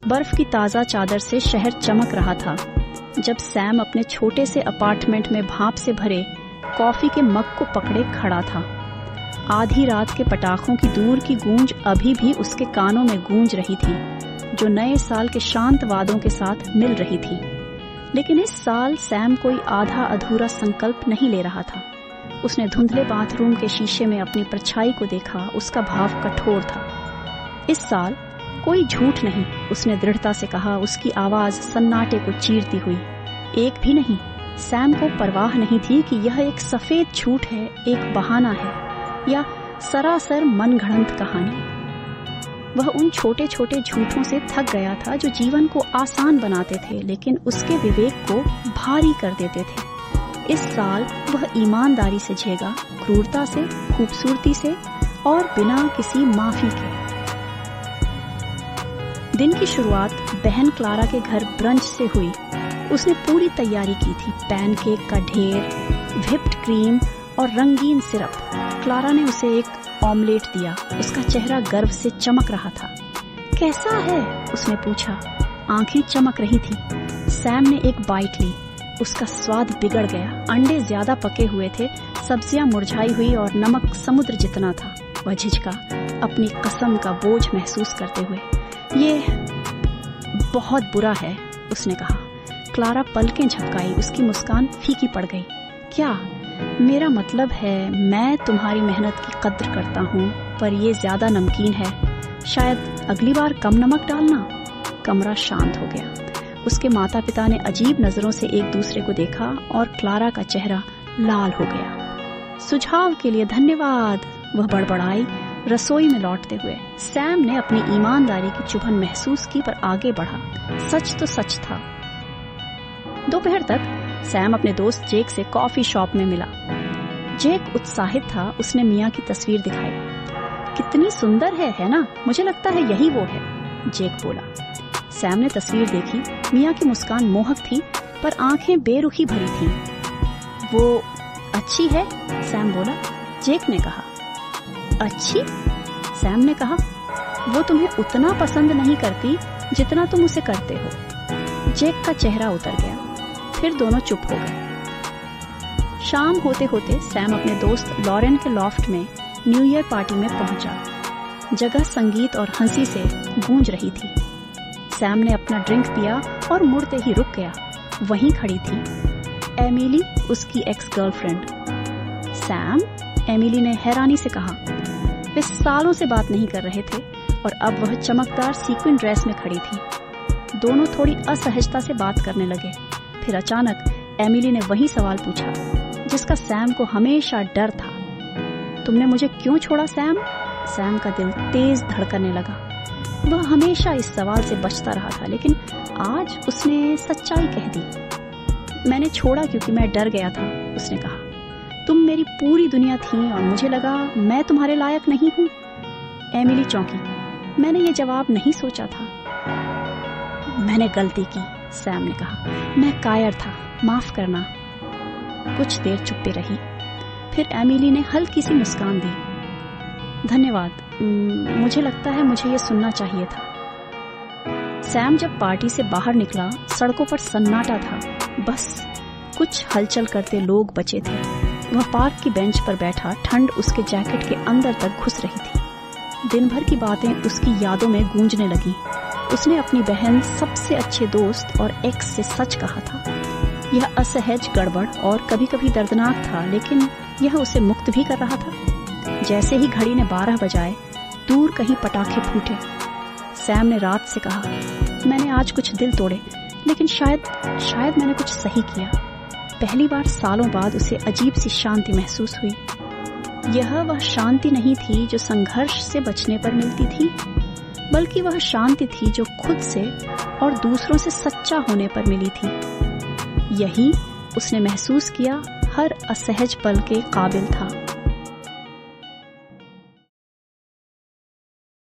बर्फ की ताज़ा चादर से शहर चमक रहा था जब सैम अपने छोटे से अपार्टमेंट में भाप से भरे कॉफी के मग को पकड़े खड़ा था। आधी रात के पटाखों की दूर की गूंज अभी भी उसके कानों में गूंज रही थी, जो नए साल के शांत वादों के साथ मिल रही थी। लेकिन इस साल सैम कोई आधा अधूरा संकल्प नहीं ले रहा था। उसने धुंधले बाथरूम के शीशे में अपनी परछाई को देखा। उसका भाव कठोर था। इस साल कोई झूठ नहीं, उसने दृढ़ता से कहा, उसकी आवाज सन्नाटे को चीरती हुई। एक भी नहीं। सैम को परवाह नहीं थी कि यह एक सफेद झूठ है, एक बहाना है या सरासर मनगढ़ंत कहानी। वह उन छोटे छोटे झूठों से थक गया था जो जीवन को आसान बनाते थे लेकिन उसके विवेक को भारी कर देते थे। इस साल वह ईमानदारी से झेगा, क्रूरता से, खूबसूरती से और बिना किसी माफी के। दिन की शुरुआत बहन क्लारा के घर ब्रंच से हुई। उसने पूरी तैयारी की थी, पैनकेक का ढेर, व्हिप्ड क्रीम और रंगीन सिरप। क्लारा ने उसे एक ऑमलेट दिया। उसका चेहरा गर्व से चमक रहा था। कैसा है? उसने पूछा। आंखें चमक रही थी। सैम ने एक बाइट ली। उसका स्वाद बिगड़ गया। अंडे ज्यादा पके हुए थे, सब्जियां मुरझाई हुई और नमक समुद्र जितना था। वह झिझका, अपनी कसम का बोझ महसूस करते हुए। ये बहुत बुरा है, उसने कहा। क्लारा पलकें झपकाई। उसकी मुस्कान फीकी पड़ गई। क्या? मेरा मतलब है, मैं तुम्हारी मेहनत की कद्र करता हूँ, पर ये ज्यादा नमकीन है। शायद अगली बार कम नमक डालना। कमरा शांत हो गया। उसके माता पिता ने अजीब नजरों से एक दूसरे को देखा और क्लारा का चेहरा लाल हो गया। सुझाव के लिए धन्यवाद, वह बड़बड़ाई रसोई में लौटते हुए। सैम ने अपनी ईमानदारी की चुभन महसूस की पर आगे बढ़ा। सच तो सच था। दोपहर तक सैम अपने दोस्त जेक से कॉफी शॉप में मिला। जेक उत्साहित था। उसने मियाँ की तस्वीर दिखाई। कितनी सुंदर है ना? मुझे लगता है यही वो है, जेक बोला। सैम ने तस्वीर देखी। मियाँ की मुस्कान मोहक थी पर आंखें बेरुखी भरी थीं। वो अच्छी है, सैम बोला। जेक ने कहा। अच्छी? सैम ने कहा। वो तुम्हें उतना पसंद नहीं करती जितना तुम उसे करते हो। जेक का चेहरा उतर गया। फिर दोनों चुप हो गए। शाम होते होते सैम अपने दोस्त लॉरेन के लॉफ्ट में न्यू ईयर पार्टी में पहुंचा। जगह संगीत और हंसी से गूंज रही थी। सैम ने अपना ड्रिंक पिया और मुड़ते ही रुक गया। वहीं खड़ी थी एमिली, उसकी एक्स गर्लफ्रेंड। सैम, एमिली ने हैरानी से कहा। वे सालों से बात नहीं कर रहे थे और अब वह चमकदार सीक्वेंट ड्रेस में खड़ी थी। दोनों थोड़ी असहजता से बात करने लगे। फिर अचानक एमिली ने वही सवाल पूछा जिसका सैम को हमेशा डर था। तुमने मुझे क्यों छोड़ा सैम? सैम का दिल तेज धड़कने लगा। वह हमेशा इस सवाल से बचता रहा था लेकिन आज उसने सच्चाई कह दी। मैंने छोड़ा क्योंकि मैं डर गया था, उसने कहा। तुम मेरी पूरी दुनिया थी और मुझे लगा मैं तुम्हारे लायक नहीं हूँ। एमिली चौंकी। मैंने ये जवाब नहीं सोचा था। मैंने गलती की, सैम ने कहा। मैं कायर था, माफ करना। कुछ देर चुप्पी रही। फिर एमिली ने हल्की सी मुस्कान दी। धन्यवाद, मुझे लगता है मुझे ये सुनना चाहिए था। सैम जब पार्टी से बाहर निकला, सड़कों पर सन्नाटा था। बस कुछ हलचल करते लोग बचे थे। वह पार्क की बेंच पर बैठा, ठंड उसके जैकेट के अंदर तक घुस रही थी। दिन भर की बातें उसकी यादों में गूंजने लगी। उसने अपनी बहन, सबसे अच्छे दोस्त और एक्स से सच कहा था। यह असहज, गड़बड़ और कभी कभी दर्दनाक था लेकिन यह उसे मुक्त भी कर रहा था। जैसे ही घड़ी ने 12 बजाए, दूर कहीं पटाखे फूटे। सैम ने रात से कहा, मैंने आज कुछ दिल तोड़े लेकिन शायद मैंने कुछ सही किया। पहली बार सालों बाद उसे अजीब सी शांति महसूस हुई। यह वह शांति नहीं थी जो संघर्ष से बचने पर मिलती थी, बल्कि वह शांति थी जो खुद से और दूसरों से सच्चा होने पर मिली थी। यही उसने महसूस किया हर असहज पल के काबिल था।